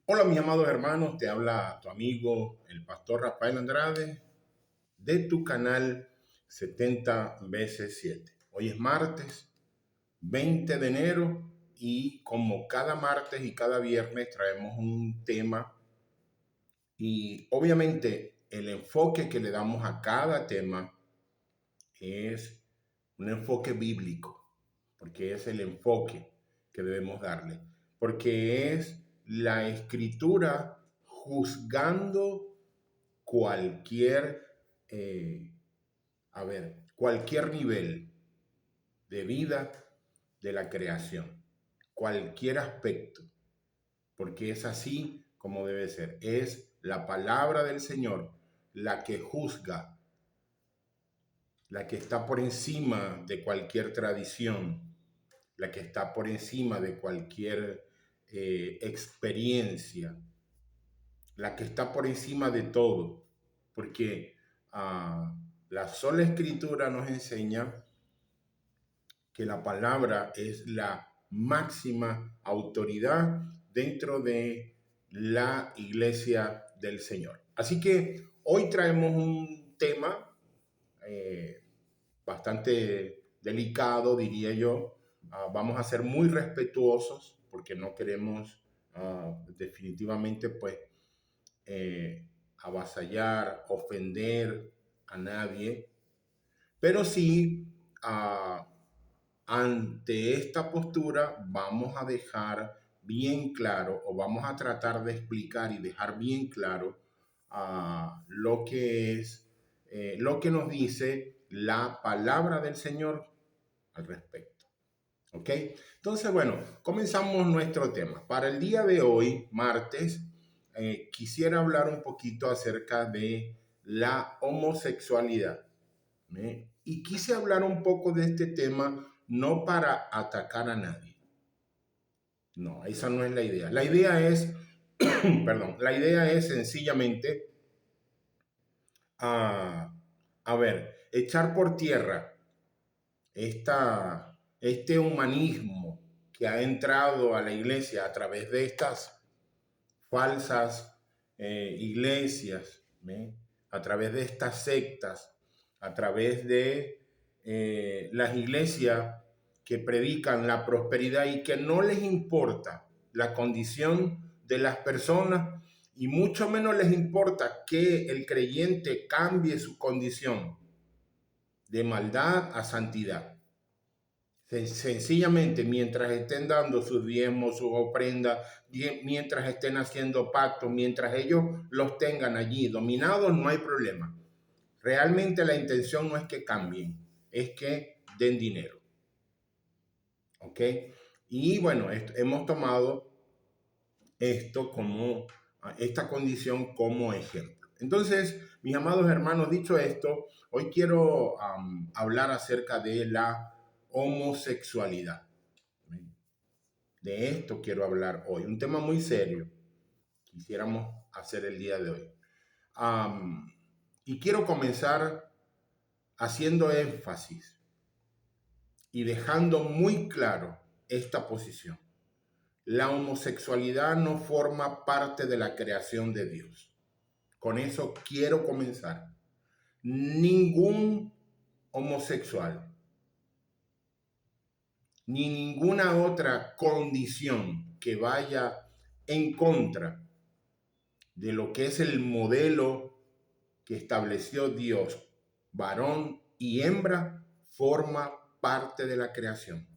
Hola mis amados hermanos, te habla tu amigo el pastor Rafael Andrade de tu canal 70 veces 7. Hoy es martes 20 de enero y como cada martes y cada viernes traemos un tema y obviamente el enfoque que le damos a cada tema es un enfoque bíblico, porque es el enfoque que debemos darle, porque es la escritura juzgando cualquier, eh, cualquier nivel de vida de la creación, cualquier aspecto, porque es así como debe ser. Es la palabra del Señor la que juzga, la que está por encima de cualquier tradición, la que está por encima de cualquier experiencia, la que está por encima de todo, porque la sola escritura nos enseña que la palabra es la máxima autoridad dentro de la iglesia del Señor. Así que hoy traemos un tema eh, bastante delicado, diría yo. Vamos a ser muy respetuosos porque no queremos definitivamente pues avasallar, ofender a nadie, pero sí uh, ante esta postura vamos a dejar bien claro o vamos a tratar de explicar y dejar bien claro lo que es, lo que nos dice la palabra del Señor al respecto. ¿Ok? Entonces, bueno, comenzamos nuestro tema. Para el día de hoy, martes, quisiera hablar un poquito acerca de la homosexualidad. Y quise hablar un poco de este tema no para atacar a nadie. No, esa no es la idea. La idea es, perdón, la idea es sencillamente, a, echar por tierra este humanismo que ha entrado a la iglesia a través de estas falsas iglesias, ¿ve? A través de estas sectas, a través de las iglesias que predican la prosperidad y que no les importa la condición de las personas y mucho menos les importa que el creyente cambie su condición de maldad a santidad. Sencillamente, mientras estén dando sus diezmos, sus ofrendas, mientras estén haciendo pactos, mientras ellos los tengan allí dominados, no hay problema. Realmente la intención no es que cambien, es que den dinero. ¿Ok? Y bueno, hemos tomado esta condición como ejemplo. Entonces, mis amados hermanos, dicho esto, hoy quiero hablar acerca de la homosexualidad. De esto quiero hablar hoy, un tema muy serio quisiéramos hacer el día de hoy. Y quiero comenzar haciendo énfasis y dejando muy claro esta posición. La homosexualidad no forma parte de la creación de Dios. Con eso quiero comenzar. Ningún homosexual ni ninguna otra condición que vaya en contra de lo que es el modelo que estableció Dios, varón y hembra, forma parte de la creación.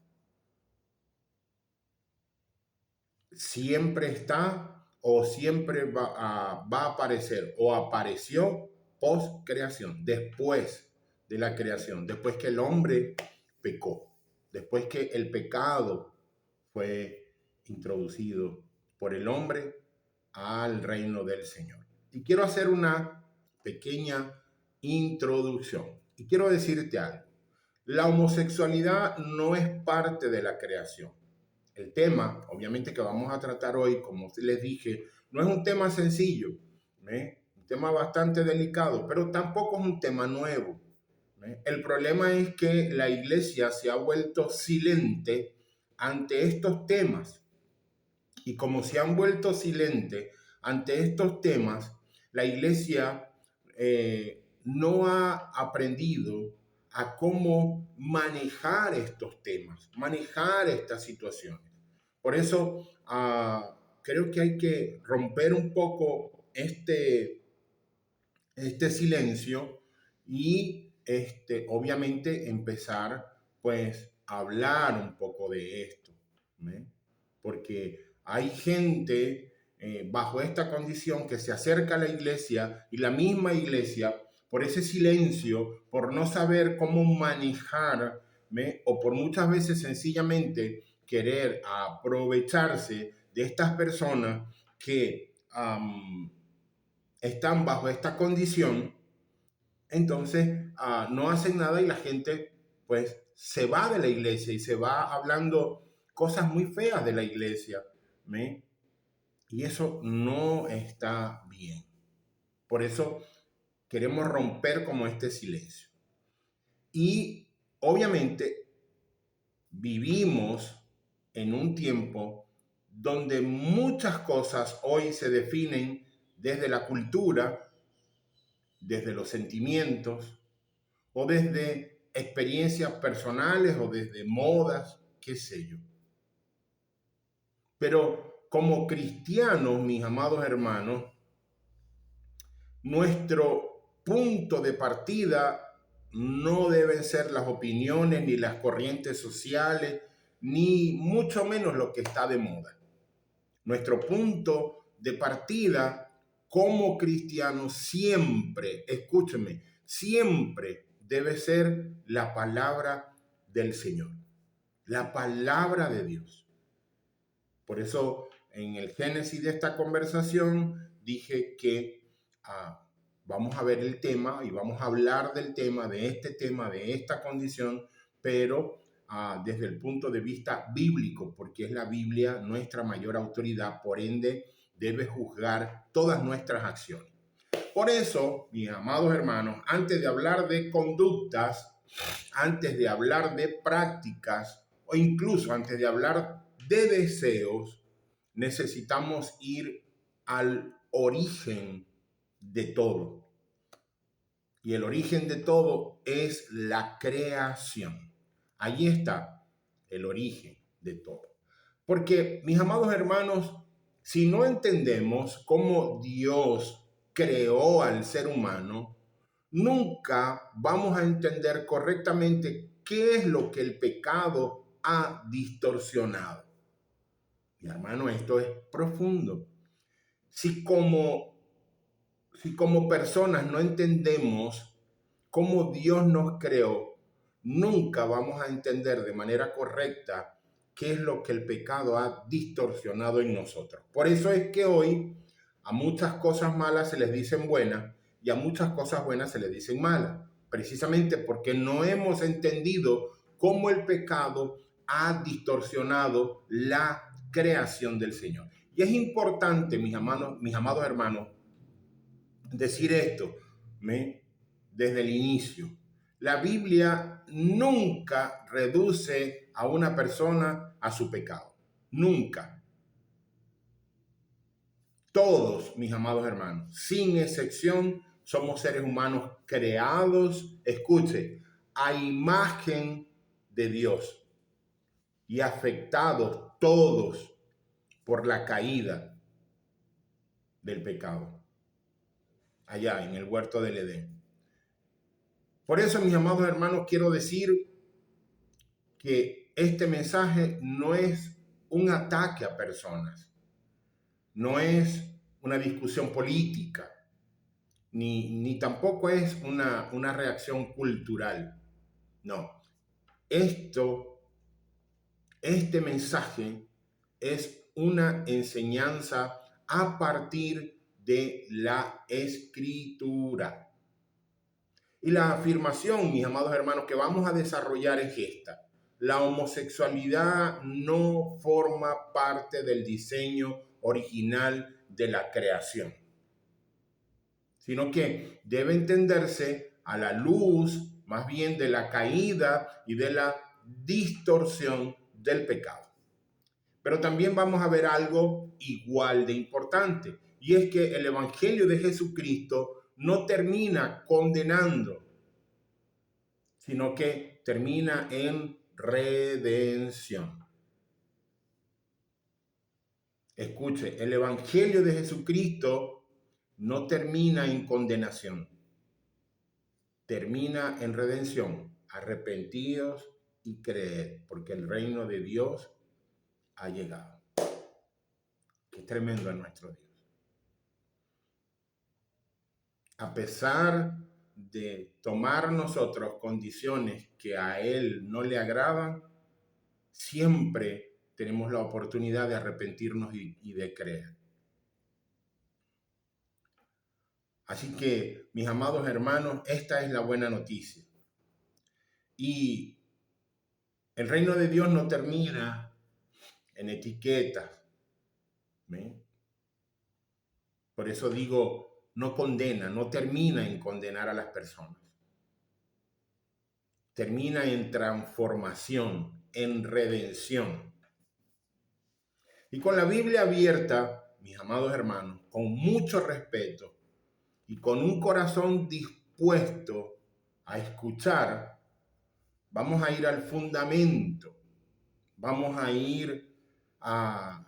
Siempre está o siempre va a aparecer o apareció post creación, después de la creación, después que el hombre pecó, después que el pecado fue introducido por el hombre al reino del Señor. Y quiero hacer una pequeña introducción. Y quiero decirte algo. La homosexualidad no es parte de la creación. El tema, obviamente, que vamos a tratar hoy, como les dije, no es un tema sencillo, un tema bastante delicado, pero tampoco es un tema nuevo. El problema es que la iglesia se ha vuelto silente ante estos temas Y como se han vuelto silentes ante estos temas, la iglesia no ha aprendido a cómo manejar estos temas, manejar estas situaciones. Por eso creo que hay que romper un poco este silencio y obviamente empezar pues a hablar un poco de esto, ¿eh? Porque hay gente bajo esta condición que se acerca a la iglesia y la misma iglesia por ese silencio, por no saber cómo manejar, ¿eh? O por muchas veces sencillamente querer aprovecharse de estas personas que están bajo esta condición, entonces no hacen nada y la gente pues se va de la iglesia y se va hablando cosas muy feas de la iglesia, ¿me? Y eso no está bien. Por eso queremos romper como este silencio. Y obviamente vivimos en un tiempo donde muchas cosas hoy se definen desde la cultura, desde los sentimientos o desde experiencias personales o desde modas, qué sé yo. Pero como cristianos, mis amados hermanos, nuestro punto de partida no deben ser las opiniones ni las corrientes sociales, ni mucho menos lo que está de moda. Nuestro punto de partida como cristianos siempre, escúcheme, siempre debe ser la palabra del Señor, la palabra de Dios. Por eso en el génesis de esta conversación dije que vamos a ver el tema y vamos a hablar del tema, de esta condición, pero desde el punto de vista bíblico, porque es la Biblia nuestra mayor autoridad, por ende debe juzgar todas nuestras acciones. Por eso, mis amados hermanos, antes de hablar de conductas, antes de hablar de prácticas o incluso antes de hablar de deseos, necesitamos ir al origen de todo. Y el origen de todo es la creación. Allí está el origen de todo. Porque, mis amados hermanos, si no entendemos cómo Dios creó al ser humano, nunca vamos a entender correctamente qué es lo que el pecado ha distorsionado. Mi hermano, esto es profundo. Si como personas no entendemos cómo Dios nos creó, nunca vamos a entender de manera correcta qué es lo que el pecado ha distorsionado en nosotros. Por eso es que hoy a muchas cosas malas se les dicen buenas y a muchas cosas buenas se les dicen malas, precisamente porque no hemos entendido cómo el pecado ha distorsionado la creación del Señor. Y es importante, mis amados hermanos, decir esto desde el inicio. La Biblia nunca reduce a una persona a su pecado. Nunca. Todos, mis amados hermanos, sin excepción, somos seres humanos creados, escuche, a imagen de Dios y afectados todos por la caída del pecado allá en el huerto del Edén. Por eso, mis amados hermanos, quiero decir que este mensaje no es un ataque a personas, no es una discusión política, ni tampoco es una reacción cultural. No, este mensaje es una enseñanza a partir de la Escritura. Y la afirmación, mis amados hermanos, que vamos a desarrollar es esta. La homosexualidad no forma parte del diseño original de la creación, sino que debe entenderse a la luz más bien de la caída y de la distorsión del pecado. Pero también vamos a ver algo igual de importante, y es que el Evangelio de Jesucristo no termina condenando, sino que termina en redención. Escuche, el Evangelio de Jesucristo no termina en condenación, termina en redención. Arrepentidos y creed, porque el reino de Dios ha llegado. Qué tremendo es nuestro Dios. A pesar de tomar nosotros condiciones que a Él no le agradan, siempre tenemos la oportunidad de arrepentirnos y de creer. Así que, mis amados hermanos, esta es la buena noticia. Y el reino de Dios no termina en etiquetas. ¿Ven? Por eso digo, no condena, no termina en condenar a las personas. Termina en transformación, en redención. Y con la Biblia abierta, mis amados hermanos, con mucho respeto y con un corazón dispuesto a escuchar, vamos a ir al fundamento, vamos a ir a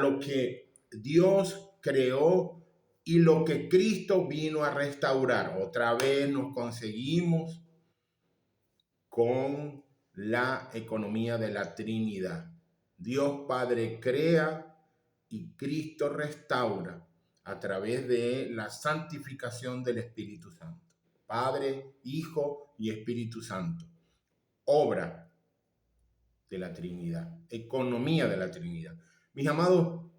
lo que Dios creó y lo que Cristo vino a restaurar. Otra vez nos conseguimos con la economía de la Trinidad. Dios Padre crea y Cristo restaura a través de la santificación del Espíritu Santo. Padre, Hijo y Espíritu Santo. Obra de la Trinidad, economía de la Trinidad. Mis amados,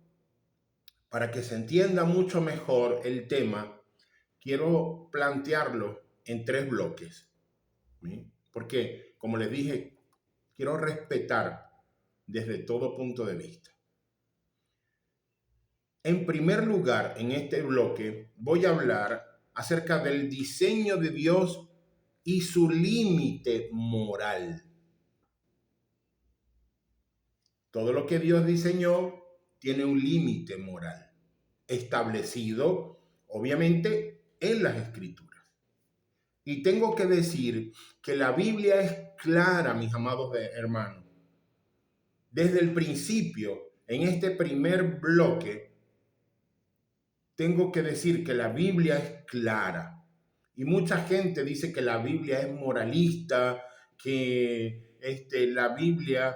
para que se entienda mucho mejor el tema, quiero plantearlo en 3 bloques. ¿Sí? Porque, como les dije, quiero respetar desde todo punto de vista. En primer lugar, en este bloque, voy a hablar acerca del diseño de Dios y su límite moral. Todo lo que Dios diseñó tiene un límite moral establecido, obviamente, en las Escrituras. Y tengo que decir que la Biblia es clara, mis amados hermanos. Desde el principio, en este primer bloque, tengo que decir que la Biblia es clara. Y mucha gente dice que la Biblia es moralista, que la Biblia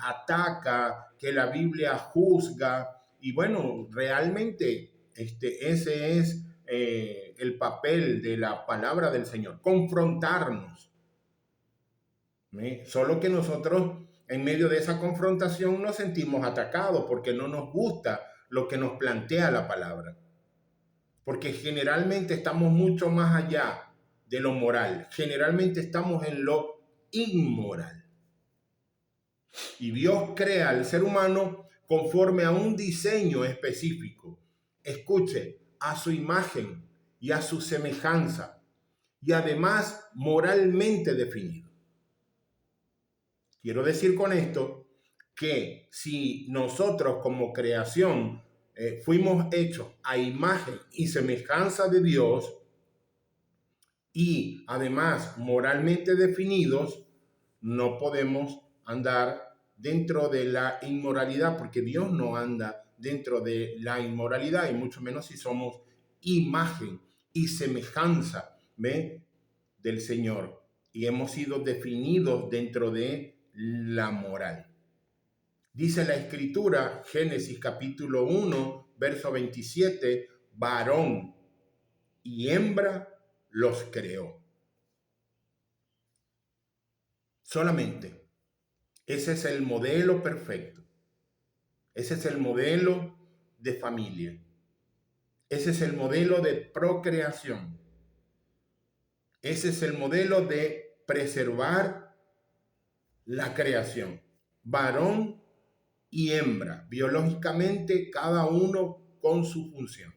ataca, que la Biblia juzga. Y bueno, realmente ese es el papel de la palabra del Señor, confrontarnos. Solo que nosotros en medio de esa confrontación nos sentimos atacados porque no nos gusta lo que nos plantea la palabra. Porque generalmente estamos mucho más allá de lo moral. Generalmente estamos en lo inmoral. Y Dios crea al ser humano conforme a un diseño específico. Escuche, a su imagen y a su semejanza. Y además moralmente definido. Quiero decir con esto que si nosotros como creación fuimos hechos a imagen y semejanza de Dios y además moralmente definidos, no podemos andar dentro de la inmoralidad, porque Dios no anda dentro de la inmoralidad, y mucho menos si somos imagen y semejanza del Señor y hemos sido definidos dentro de la moral. Dice la Escritura, Génesis capítulo 1, verso 27, varón y hembra los creó. Solamente. Ese es el modelo perfecto. Ese es el modelo de familia. Ese es el modelo de procreación. Ese es el modelo de preservar la creación. Varón y hembra, biológicamente cada uno con su función.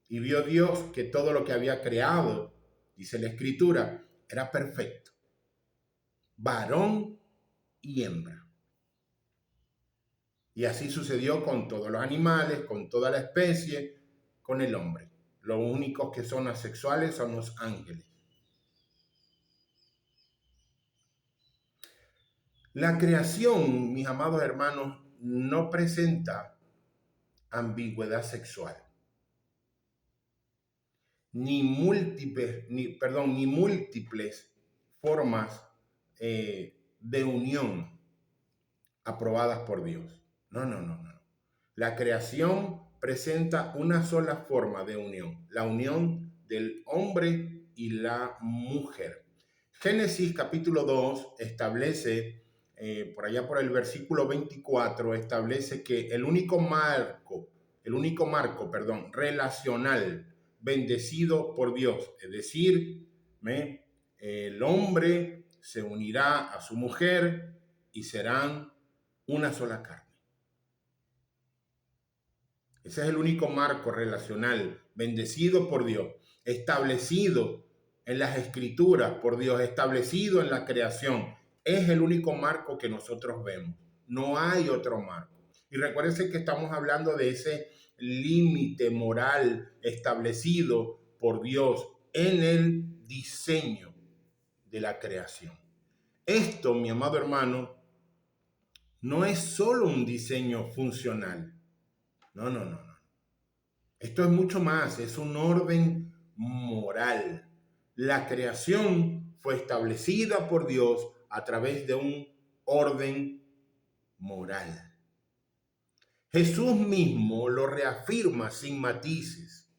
Y vio Dios que todo lo que había creado, dice la Escritura, era perfecto. Varón y hembra. Y así sucedió con todos los animales, con toda la especie, con el hombre. Los únicos que son asexuales son los ángeles. La creación, mis amados hermanos, no presenta ambigüedad sexual, ni múltiples formas de unión aprobadas por Dios. No. La creación presenta una sola forma de unión, la unión del hombre y la mujer. Génesis capítulo 2 establece, por allá por el versículo 24, establece que el único marco, relacional bendecido por Dios, es decir, el hombre se unirá a su mujer y serán una sola carne. Ese es el único marco relacional bendecido por Dios, establecido en las escrituras por Dios, establecido en la creación. Es el único marco que nosotros vemos. No hay otro marco. Y recuérdense que estamos hablando de ese límite moral establecido por Dios en el diseño de la creación. Esto, mi amado hermano, no es solo un diseño funcional. No. Esto es mucho más, es un orden moral. La creación fue establecida por Dios a través de un orden moral. Jesús mismo lo reafirma sin matices.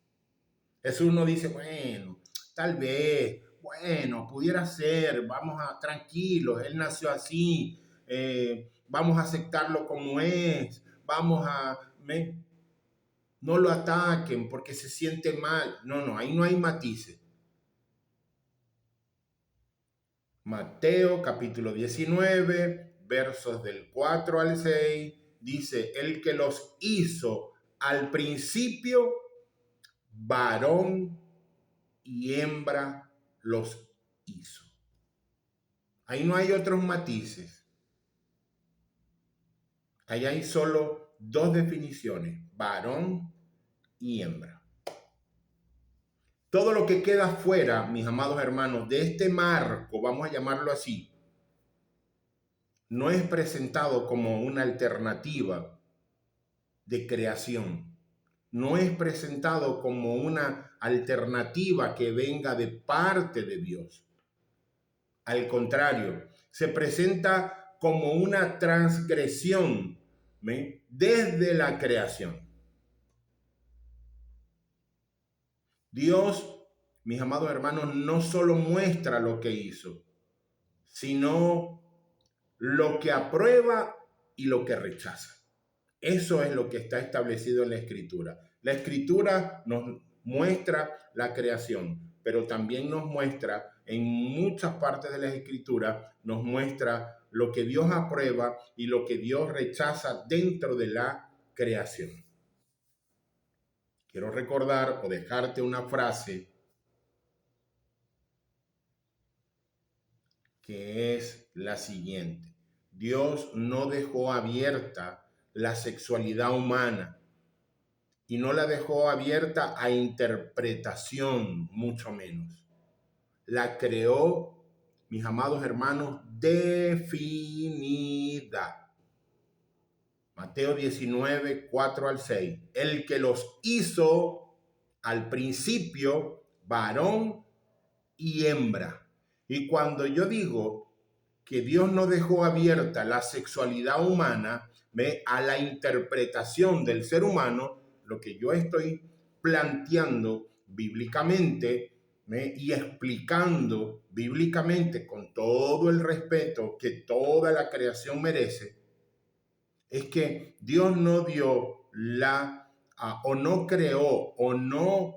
Jesús no dice, bueno, tal vez, bueno, pudiera ser, vamos a, tranquilos, él nació así, vamos a aceptarlo como es, no lo ataquen porque se siente mal. No, ahí no hay matices. Mateo capítulo 19, versos del 4 al 6, dice, el que los hizo al principio, varón y hembra los hizo. Ahí no hay otros matices. Ahí hay solo dos definiciones, varón y hembra. Todo lo que queda fuera, mis amados hermanos, de este marco, vamos a llamarlo así, no es presentado como una alternativa de creación. No es presentado como una alternativa que venga de parte de Dios. Al contrario, se presenta como una transgresión desde la creación. Dios, mis amados hermanos, no solo muestra lo que hizo, sino lo que aprueba y lo que rechaza. Eso es lo que está establecido en la Escritura. La Escritura nos muestra la creación, pero también nos muestra, en muchas partes de la Escritura, nos muestra lo que Dios aprueba y lo que Dios rechaza dentro de la creación. Quiero recordar o dejarte una frase que es la siguiente. Dios no dejó abierta la sexualidad humana y no la dejó abierta a interpretación, mucho menos. La creó, mis amados hermanos, definida. Mateo 19, 4 al 6. El que los hizo al principio, varón y hembra. Y cuando yo digo que Dios no dejó abierta la sexualidad humana a la interpretación del ser humano, lo que yo estoy planteando bíblicamente y explicando bíblicamente con todo el respeto que toda la creación merece, es que Dios no dio o no creó o no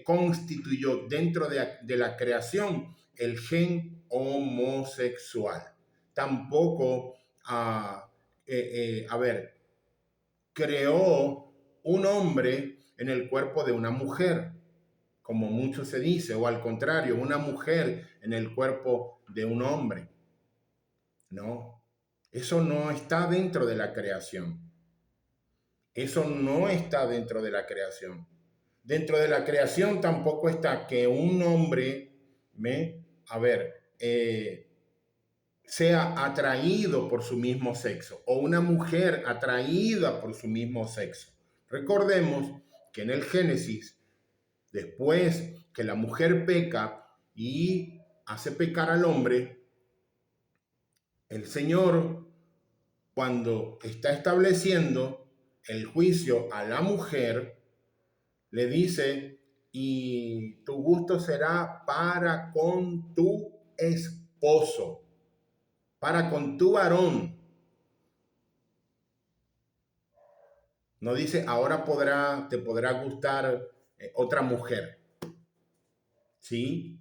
constituyó dentro de la creación el gen homosexual. Tampoco, creó un hombre en el cuerpo de una mujer, como mucho se dice, o al contrario, una mujer en el cuerpo de un hombre. No, eso no está dentro de la creación. Eso no está dentro de la creación. Dentro de la creación tampoco está que un hombre, sea atraído por su mismo sexo o una mujer atraída por su mismo sexo. Recordemos que en el Génesis, después que la mujer peca y hace pecar al hombre, el Señor, cuando está estableciendo el juicio a la mujer, le dice, y tu gusto será para con tu esposo, para con tu varón. No dice, ahora te podrá gustar otra mujer. ¿Sí?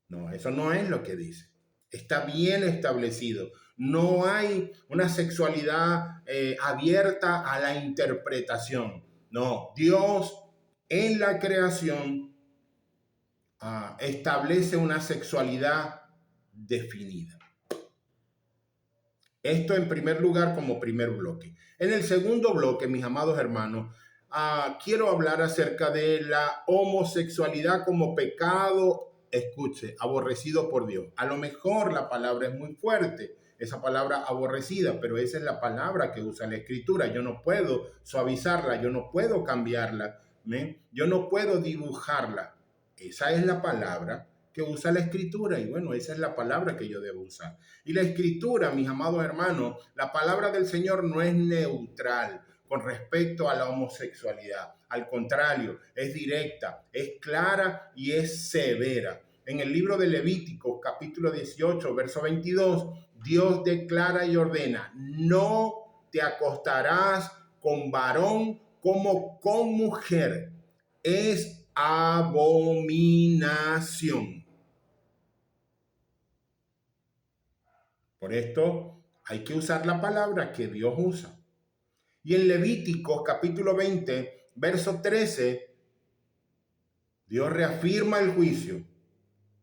No, eso no es lo que dice. Está bien establecido. No hay una sexualidad abierta a la interpretación. No, Dios en la creación establece una sexualidad definida. Esto en primer lugar como primer bloque. En el segundo bloque, mis amados hermanos, quiero hablar acerca de la homosexualidad como pecado, escuche, aborrecido por Dios. A lo mejor la palabra es muy fuerte, esa palabra aborrecida, pero esa es la palabra que usa la Escritura. Yo no puedo suavizarla, yo no puedo cambiarla, yo no puedo dibujarla. Esa es la palabra que usa la Escritura y bueno, esa es la palabra que yo debo usar. Y la Escritura, mis amados hermanos, la palabra del Señor no es neutral con respecto a la homosexualidad. Al contrario, es directa, es clara y es severa. En el libro de Levítico, capítulo 18, verso 22, Dios declara y ordena, no te acostarás con varón como con mujer. Es abominación. Por esto hay que usar la palabra que Dios usa. Y en Levíticos capítulo 20, verso 13, Dios reafirma el juicio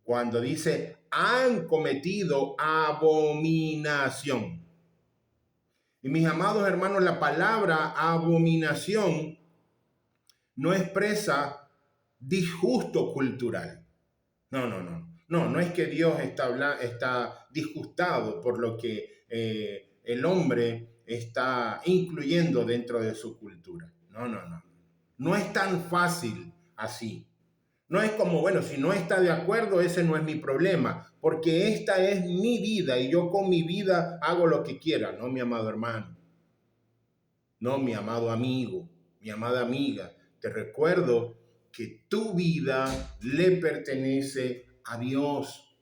cuando dice, han cometido abominación. Y mis amados hermanos, la palabra abominación no expresa disgusto cultural. No es que Dios está disgustado por lo que el hombre está incluyendo dentro de su cultura. No. No es tan fácil así. No es como, bueno, si no está de acuerdo, ese no es mi problema, porque esta es mi vida y yo con mi vida hago lo que quiera. No, mi amado hermano. No, mi amado amigo, mi amada amiga. Te recuerdo que tu vida le pertenece a Dios.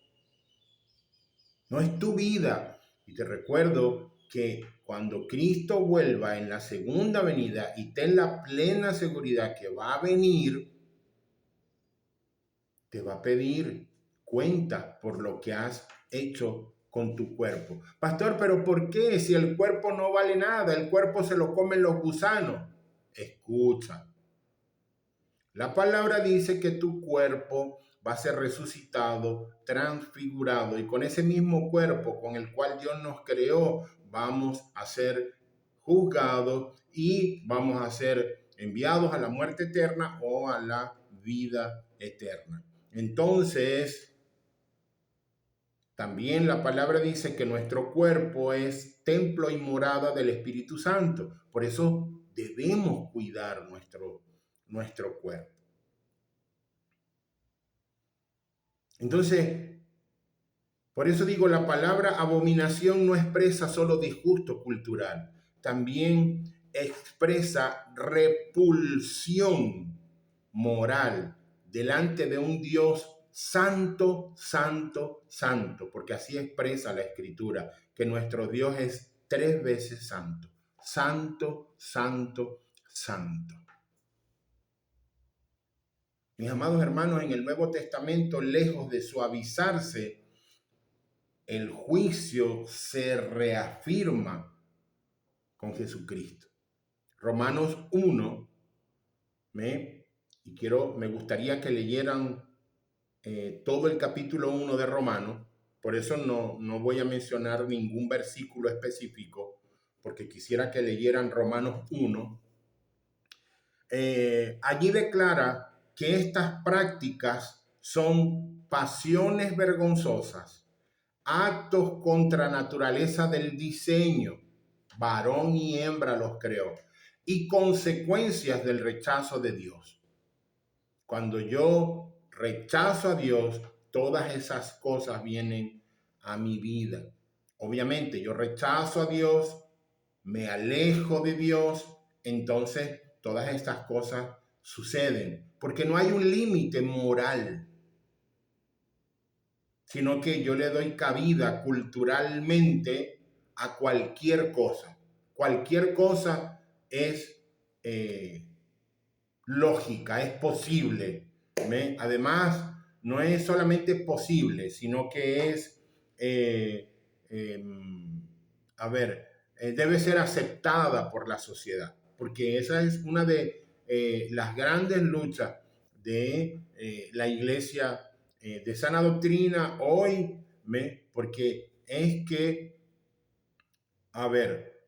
No es tu vida. Y te recuerdo que cuando Cristo vuelva en la segunda venida y ten la plena seguridad que va a venir, te va a pedir cuenta por lo que has hecho con tu cuerpo. Pastor, pero ¿por qué? Si el cuerpo no vale nada, el cuerpo se lo comen los gusanos. Escucha. La palabra dice que tu cuerpo va a ser resucitado, transfigurado, y con ese mismo cuerpo con el cual Dios nos creó, vamos a ser juzgados y vamos a ser enviados a la muerte eterna o a la vida eterna. Entonces, también la palabra dice que nuestro cuerpo es templo y morada del Espíritu Santo. Por eso debemos cuidar nuestro cuerpo. Entonces, por eso digo, la palabra abominación no expresa solo disgusto cultural, también expresa repulsión moral delante de un Dios santo, santo, santo, porque así expresa la Escritura, que nuestro Dios es 3 veces santo, santo, santo, santo. Mis amados hermanos, en el Nuevo Testamento, lejos de suavizarse, el juicio se reafirma con Jesucristo. Romanos 1, me gustaría que leyeran todo el capítulo 1 de Romanos, por eso no voy a mencionar ningún versículo específico, porque quisiera que leyeran Romanos 1, allí declara que estas prácticas son pasiones vergonzosas, actos contra naturaleza del diseño, varón y hembra los creó, y consecuencias del rechazo de Dios. Cuando yo rechazo a Dios, todas esas cosas vienen a mi vida. Obviamente, yo rechazo a Dios, me alejo de Dios, entonces todas estas cosas suceden, porque no hay un límite moral, sino que yo le doy cabida culturalmente a cualquier cosa. Cualquier cosa es lógica, es posible. Además, no es solamente posible, sino que es, debe ser aceptada por la sociedad, porque esa es una de las grandes luchas de la iglesia de sana doctrina hoy, porque es que, a ver,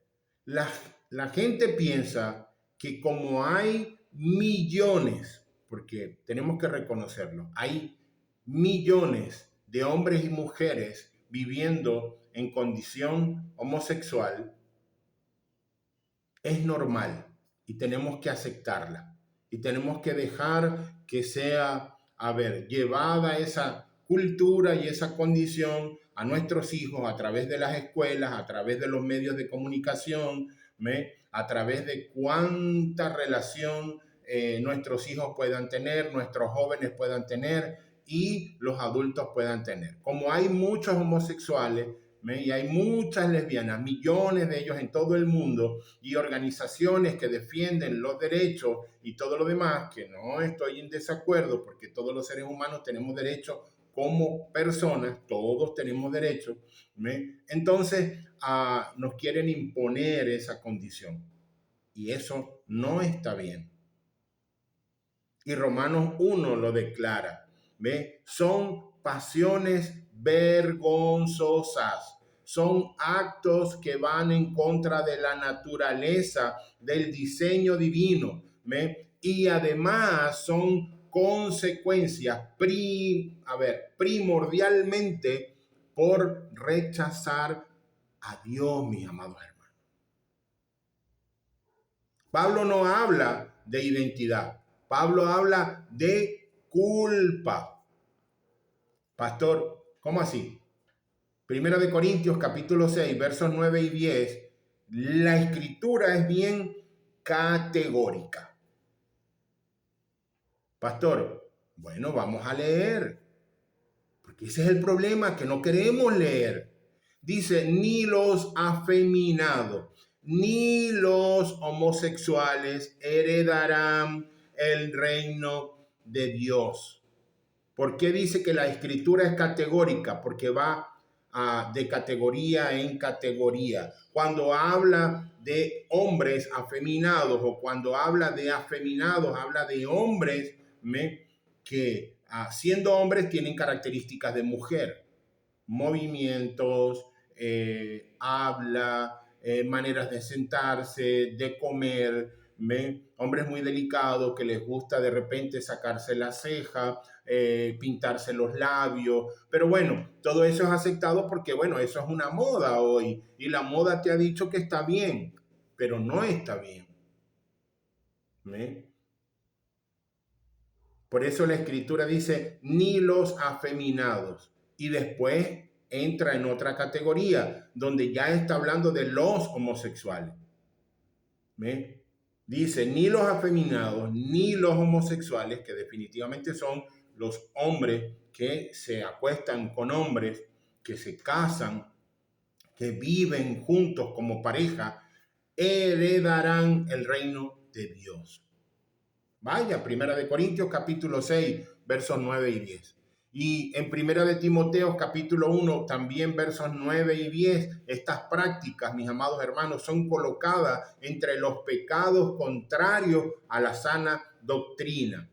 la, la gente piensa que como hay millones, porque tenemos que reconocerlo, hay millones de hombres y mujeres viviendo en condición homosexual, es normal y tenemos que aceptarla y tenemos que dejar que sea, llevada esa cultura y esa condición a nuestros hijos a través de las escuelas, a través de los medios de comunicación, a través de cuánta relación nuestros hijos puedan tener, nuestros jóvenes puedan tener y los adultos puedan tener. Como hay muchos homosexuales, y hay muchas lesbianas, millones de ellos en todo el mundo, y organizaciones que defienden los derechos y todo lo demás, que no estoy en desacuerdo, porque todos los seres humanos tenemos derechos como personas, todos tenemos derechos, entonces nos quieren imponer esa condición. Y eso no está bien. Y Romanos 1 lo declara. Son pasiones vergonzosas. Son actos que van en contra de la naturaleza, del diseño divino. Y además son consecuencias primordialmente por rechazar a Dios, mis amados hermanos. Pablo no habla de identidad. Pablo habla de culpa. Pastor, ¿cómo así? Primera de Corintios capítulo 6, versos 9 y 10. La escritura es bien categórica. Pastor, bueno, vamos a leer. Porque ese es el problema, que no queremos leer. Dice, ni los afeminados, ni los homosexuales heredarán el reino de Dios. ¿Por qué dice que la escritura es categórica? Porque va de categoría en categoría. Cuando habla de hombres afeminados o cuando habla de afeminados, habla de hombres que siendo hombres tienen características de mujer, movimientos, habla, maneras de sentarse, de comer, hombres muy delicados que les gusta de repente sacarse la ceja, pintarse los labios, pero bueno, todo eso es aceptado porque bueno, eso es una moda hoy y la moda te ha dicho que está bien, pero no está bien. Por eso la escritura dice, ni los afeminados, y después entra en otra categoría, donde ya está hablando de los homosexuales. Dice, ni los afeminados, ni los homosexuales, que definitivamente son los hombres que se acuestan con hombres, que se casan, que viven juntos como pareja, heredarán el reino de Dios. Vaya, Primera de Corintios capítulo 6, versos 9 y 10. Y en Primera de Timoteo capítulo 1, también versos 9 y 10, estas prácticas, mis amados hermanos, son colocadas entre los pecados contrarios a la sana doctrina.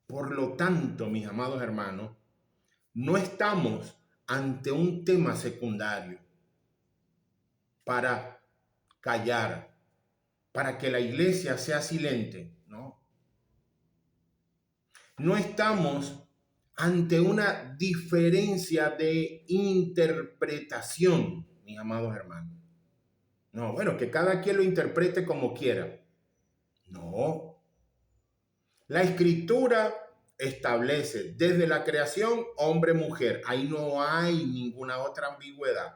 Por lo tanto, mis amados hermanos, no estamos ante un tema secundario para callar para que la iglesia sea silente. No. No estamos ante una diferencia de interpretación, mis amados hermanos. No, bueno, que cada quien lo interprete como quiera. No. La escritura establece desde la creación hombre-mujer. Ahí no hay ninguna otra ambigüedad,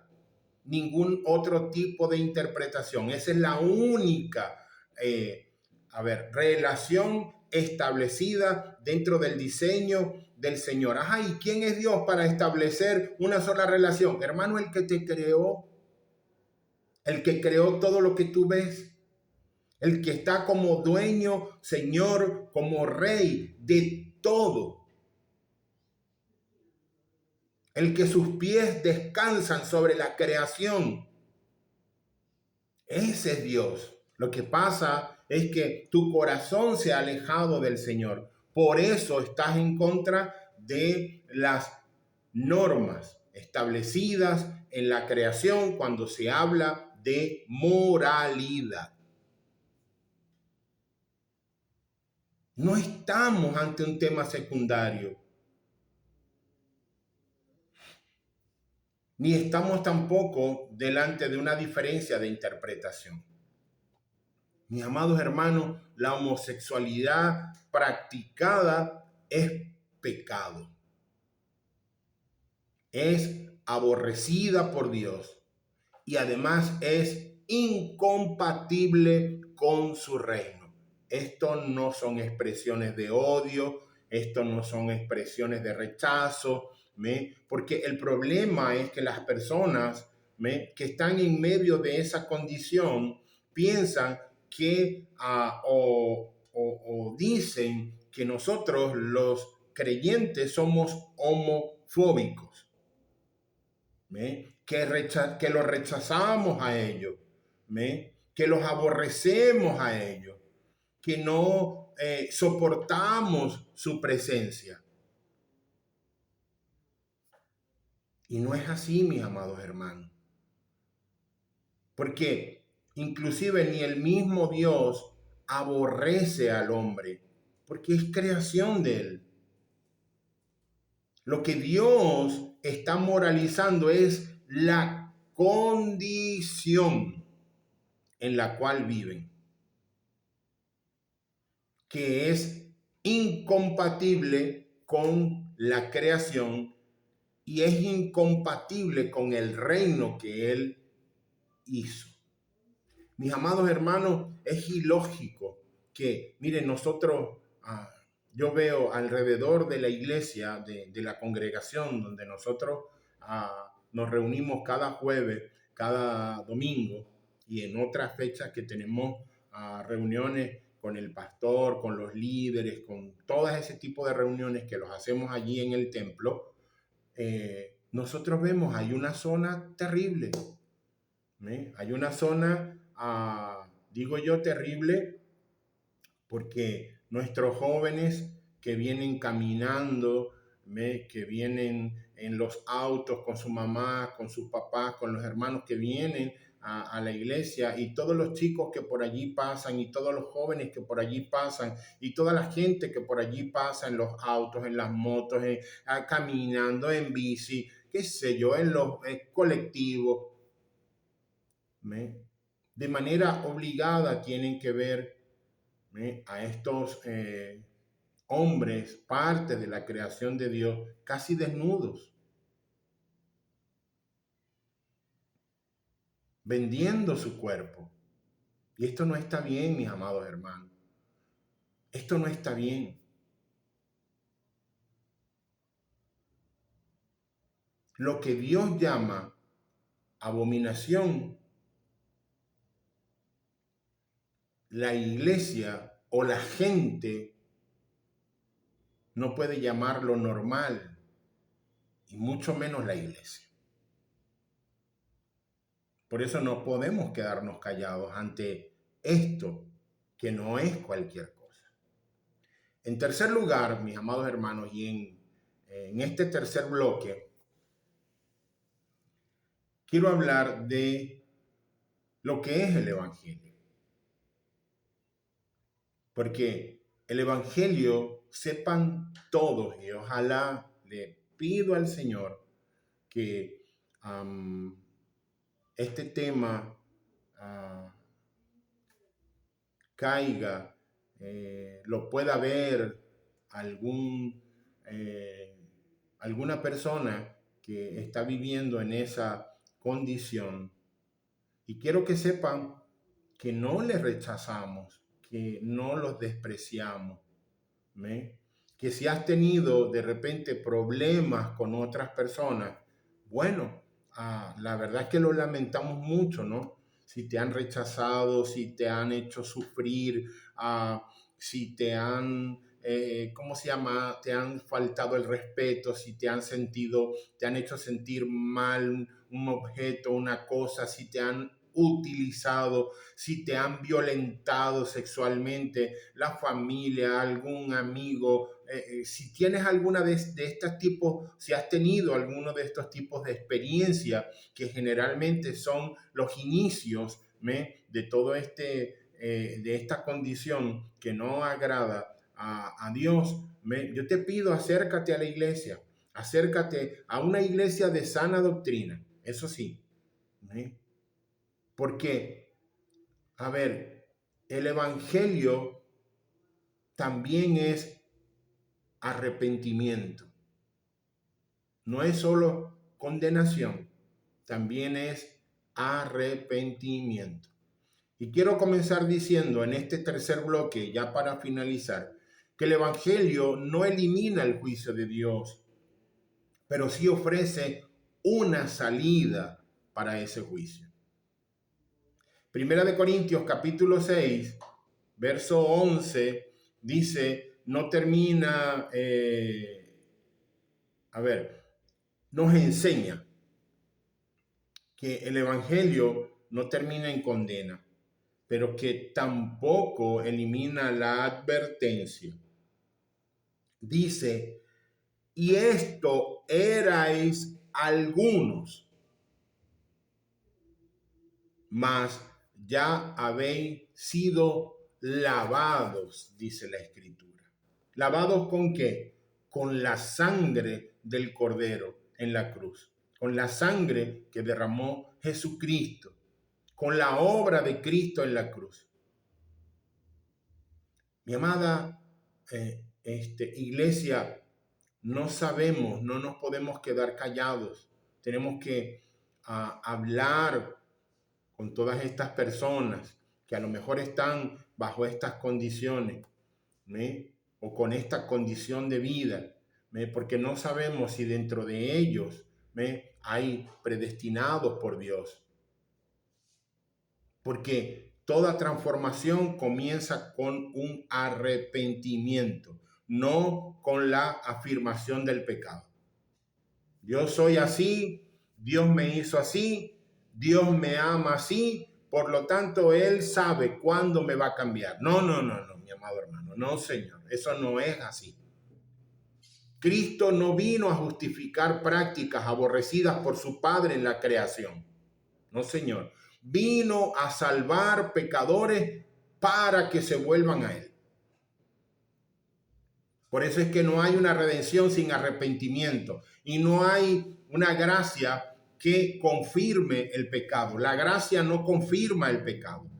ningún otro tipo de interpretación. Esa es la única, relación establecida dentro del diseño del Señor. Ajá, ¿y quién es Dios para establecer una sola relación? Hermano, el que te creó, el que creó todo lo que tú ves, el que está como dueño, Señor, como Rey de todo. El que sus pies descansan sobre la creación. Ese es Dios. Lo que pasa es que tu corazón se ha alejado del Señor. Por eso estás en contra de las normas establecidas en la creación cuando se habla de moralidad. No estamos ante un tema secundario, ni estamos tampoco delante de una diferencia de interpretación. Mis amados hermanos, la homosexualidad practicada es pecado. Es aborrecida por Dios y además es incompatible con su reino. Esto no son expresiones de odio, esto no son expresiones de rechazo, porque el problema es que las personas que están en medio de esa condición piensan que o dicen que nosotros los creyentes somos homofóbicos, que los rechazamos a ellos, que los aborrecemos a ellos, que no soportamos su presencia. Y no es así, mis amados hermanos. Porque inclusive ni el mismo Dios aborrece al hombre, porque es creación de él. Lo que Dios está moralizando es la condición en la cual viven, que es incompatible con la creación y es incompatible con el reino que Él hizo. Mis amados hermanos, es ilógico que, miren, nosotros, yo veo alrededor de la iglesia, de la congregación donde nosotros nos reunimos cada jueves, cada domingo y en otras fechas que tenemos reuniones con el pastor, con los líderes, con todo ese tipo de reuniones que los hacemos allí en el templo. Nosotros vemos, hay una zona terrible, hay una zona, digo yo, terrible, porque nuestros jóvenes que vienen caminando, que vienen en los autos con su mamá, con sus papás, con los hermanos que vienen a la iglesia, y todos los chicos que por allí pasan, y todos los jóvenes que por allí pasan, y toda la gente que por allí pasa en los autos, en las motos, caminando en bici, qué sé yo, en los colectivos, de manera obligada tienen que ver a estos hombres, parte de la creación de Dios, casi desnudos, vendiendo su cuerpo. Y esto no está bien, mis amados hermanos. Esto no está bien. Lo que Dios llama abominación, la iglesia o la gente no puede llamarlo normal, y mucho menos la iglesia. Por eso no podemos quedarnos callados ante esto, que no es cualquier cosa. En tercer lugar, mis amados hermanos, y en este tercer bloque, quiero hablar de lo que es el Evangelio. Porque el Evangelio, sepan todos, y ojalá le pido al Señor que este tema caiga, lo pueda ver algún, alguna persona que está viviendo en esa condición. Y quiero que sepan que no les rechazamos, que no los despreciamos. ¿Me? Que si has tenido de repente problemas con otras personas, bueno, la verdad es que lo lamentamos mucho, ¿no? Si te han rechazado, si te han hecho sufrir, si te han, ¿cómo se llama? Te han faltado el respeto, si te han sentido, te han hecho sentir mal un objeto, una cosa, si te han utilizado, si te han violentado sexualmente, la familia, algún amigo, si tienes alguna de estos tipos, si has tenido alguno de estos tipos de experiencia, que generalmente son los inicios de todo de esta condición que no agrada a Dios, yo te pido, acércate a la iglesia, acércate a una iglesia de sana doctrina, eso sí, porque, a ver, el evangelio también es arrepentimiento. No es solo condenación, también es arrepentimiento. Y quiero comenzar diciendo en este tercer bloque, ya para finalizar, que el evangelio no elimina el juicio de Dios, pero sí ofrece una salida para ese juicio. Primera de Corintios capítulo 6, verso 11, dice, no termina, nos enseña que el evangelio no termina en condena, pero que tampoco elimina la advertencia. Dice, y esto erais algunos, mas ya habéis sido lavados, dice la Escritura. ¿Lavados con qué? Con la sangre del Cordero en la cruz, con la sangre que derramó Jesucristo, con la obra de Cristo en la cruz. Mi amada iglesia, no sabemos, no nos podemos quedar callados. Tenemos que hablar con todas estas personas que a lo mejor están bajo estas condiciones, o con esta condición de vida, porque no sabemos si dentro de ellos hay predestinados por Dios. Porque toda transformación comienza con un arrepentimiento, no con la afirmación del pecado. Yo soy así, Dios me hizo así, Dios me ama así, por lo tanto Él sabe cuándo me va a cambiar. No, mi amado hermano, no, Señor, eso no es así. Cristo no vino a justificar prácticas aborrecidas por su Padre en la creación. No, Señor. Vino a salvar pecadores para que se vuelvan a Él. Por eso es que no hay una redención sin arrepentimiento y no hay una gracia que confirme el pecado. La gracia no confirma el pecado.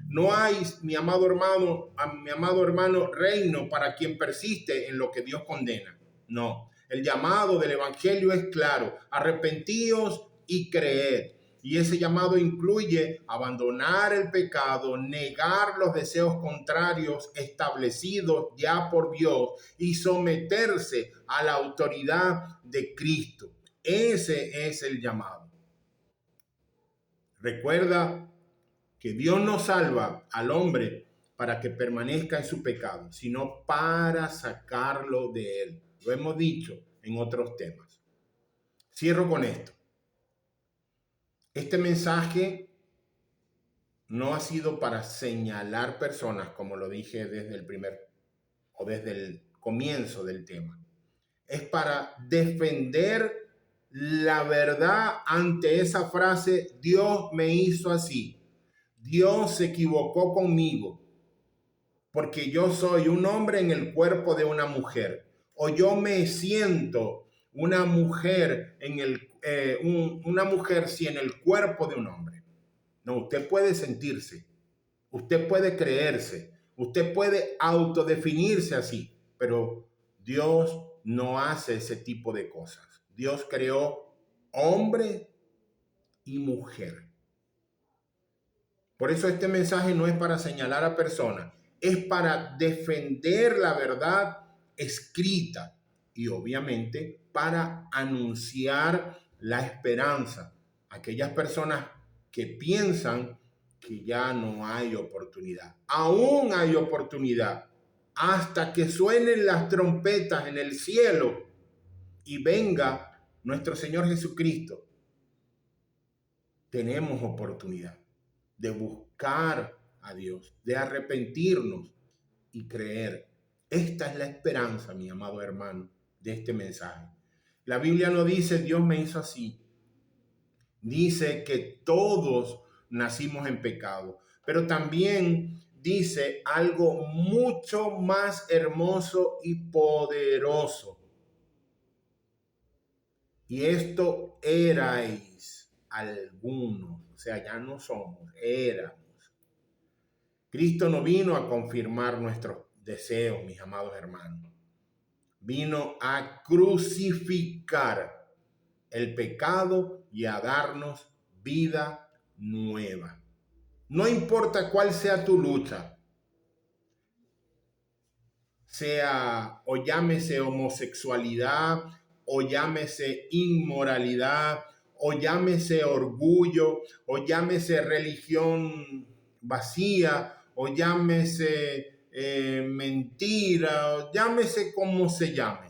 No hay, mi amado hermano, reino para quien persiste en lo que Dios condena. No, el llamado del evangelio es claro: arrepentíos y creed. Y ese llamado incluye abandonar el pecado, negar los deseos contrarios establecidos ya por Dios y someterse a la autoridad de Cristo. Ese es el llamado. Recuerda que Dios no salva al hombre para que permanezca en su pecado, sino para sacarlo de él. Lo hemos dicho en otros temas. Cierro con esto. Este mensaje no ha sido para señalar personas, como lo dije desde el comienzo del tema. Es para defender la verdad ante esa frase, Dios me hizo así. Dios se equivocó conmigo porque yo soy un hombre en el cuerpo de una mujer. O yo me siento una mujer una mujer sí en el cuerpo de un hombre. No, usted puede sentirse, usted puede creerse, usted puede autodefinirse así, pero Dios no hace ese tipo de cosas. Dios creó hombre y mujer. Por eso este mensaje no es para señalar a personas, es para defender la verdad escrita y obviamente para anunciar la esperanza a aquellas personas que piensan que ya no hay oportunidad. Aún hay oportunidad hasta que suenen las trompetas en el cielo y venga nuestro Señor Jesucristo. Tenemos oportunidad de buscar a Dios, de arrepentirnos y creer. Esta es la esperanza, mi amado hermano, de este mensaje. La Biblia no dice Dios me hizo así. Dice que todos nacimos en pecado, pero también dice algo mucho más hermoso y poderoso. Y esto erais algunos, o sea, ya no somos, éramos. Cristo no vino a confirmar nuestros deseos, mis amados hermanos. Vino a crucificar el pecado y a darnos vida nueva. No importa cuál sea tu lucha, sea o llámese homosexualidad, o llámese inmoralidad, o llámese orgullo, o llámese religión vacía, o llámese mentira, o llámese como se llame.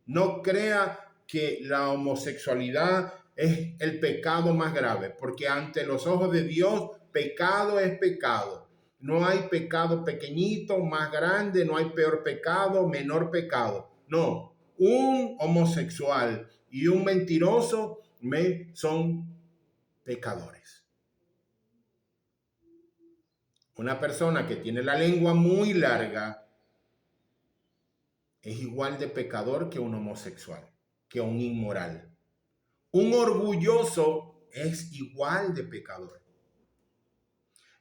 No crea que la homosexualidad es el pecado más grave, porque ante los ojos de Dios, pecado es pecado. No hay pecado pequeñito, más grande, no hay peor pecado, menor pecado. No, un homosexual y un mentiroso son pecadores. Una persona que tiene la lengua muy larga es igual de pecador que un homosexual, que un inmoral. Un orgulloso es igual de pecador.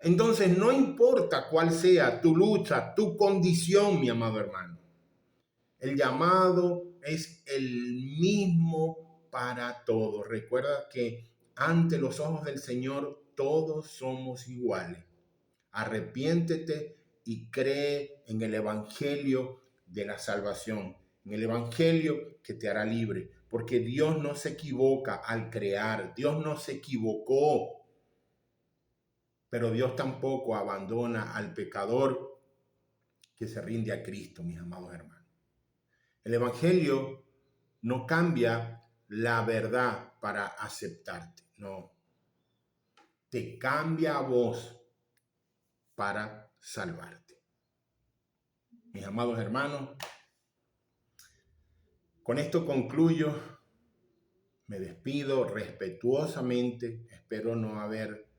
Entonces, no importa cuál sea tu lucha, tu condición, mi amado hermano. El llamado es el mismo para todos. Recuerda que ante los ojos del Señor todos somos iguales. Arrepiéntete y cree en el evangelio de la salvación, en el evangelio que te hará libre, porque Dios no se equivoca al crear, Dios no se equivocó, pero Dios tampoco abandona al pecador que se rinde a Cristo, mis amados hermanos. El evangelio no cambia la verdad para aceptarte, no, te cambia a vos para salvarte. Mis amados hermanos, con esto concluyo, me despido respetuosamente, espero no haber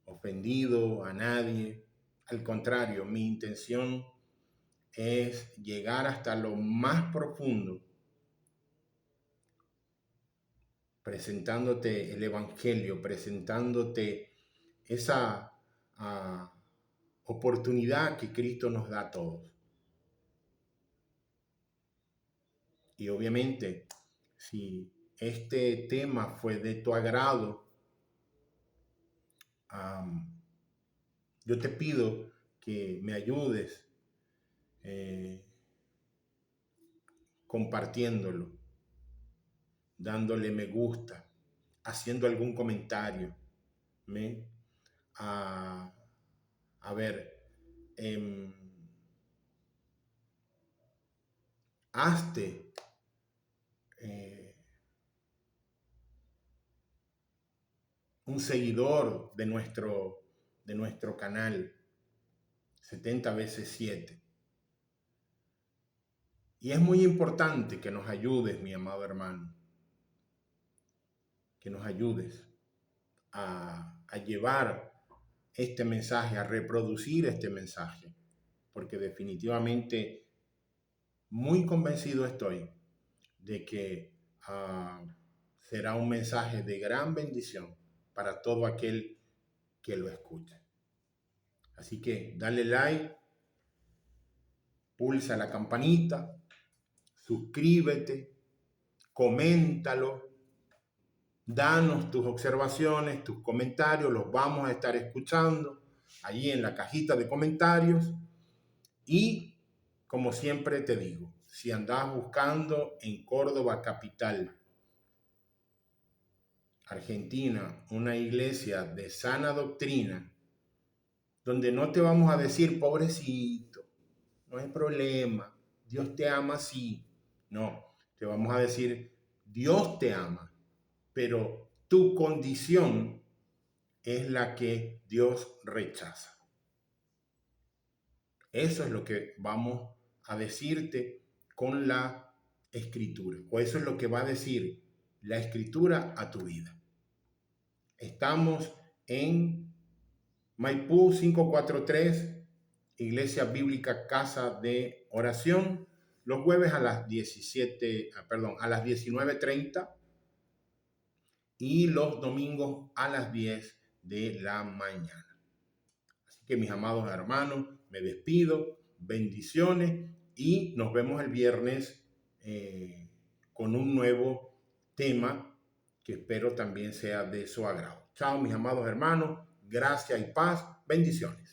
ofendido a nadie. Al contrario, mi intención es llegar hasta lo más profundo, presentándote el evangelio, presentándote esa oportunidad que Cristo nos da a todos. Y obviamente, si este tema fue de tu agrado, yo te pido que me ayudes compartiéndolo, dándole me gusta, haciendo algún comentario. A ver, hazte un seguidor de nuestro canal 70 veces 7 Y es muy importante que nos ayudes, mi amado hermano, que nos ayudes a llevar este mensaje, a reproducir este mensaje, porque definitivamente muy convencido estoy de que será un mensaje de gran bendición para todo aquel que lo escuche. Así que dale like, pulsa la campanita, suscríbete, coméntalo, danos tus observaciones, tus comentarios, los vamos a estar escuchando allí en la cajita de comentarios. Y como siempre te digo, si andas buscando en Córdoba capital, Argentina, una iglesia de sana doctrina, donde no te vamos a decir, pobrecito, no hay problema, Dios te ama así. No, te vamos a decir, Dios te ama, pero tu condición es la que Dios rechaza. Eso es lo que vamos a decirte con la escritura, o eso es lo que va a decir la escritura a tu vida. Estamos en Maipú 543, Iglesia Bíblica Casa de Oración, los jueves a las 19:30 y los domingos a las 10 de la mañana. Así que mis amados hermanos, me despido, bendiciones y nos vemos el viernes con un nuevo tema que espero también sea de su agrado. Chao mis amados hermanos, gracias y paz, bendiciones.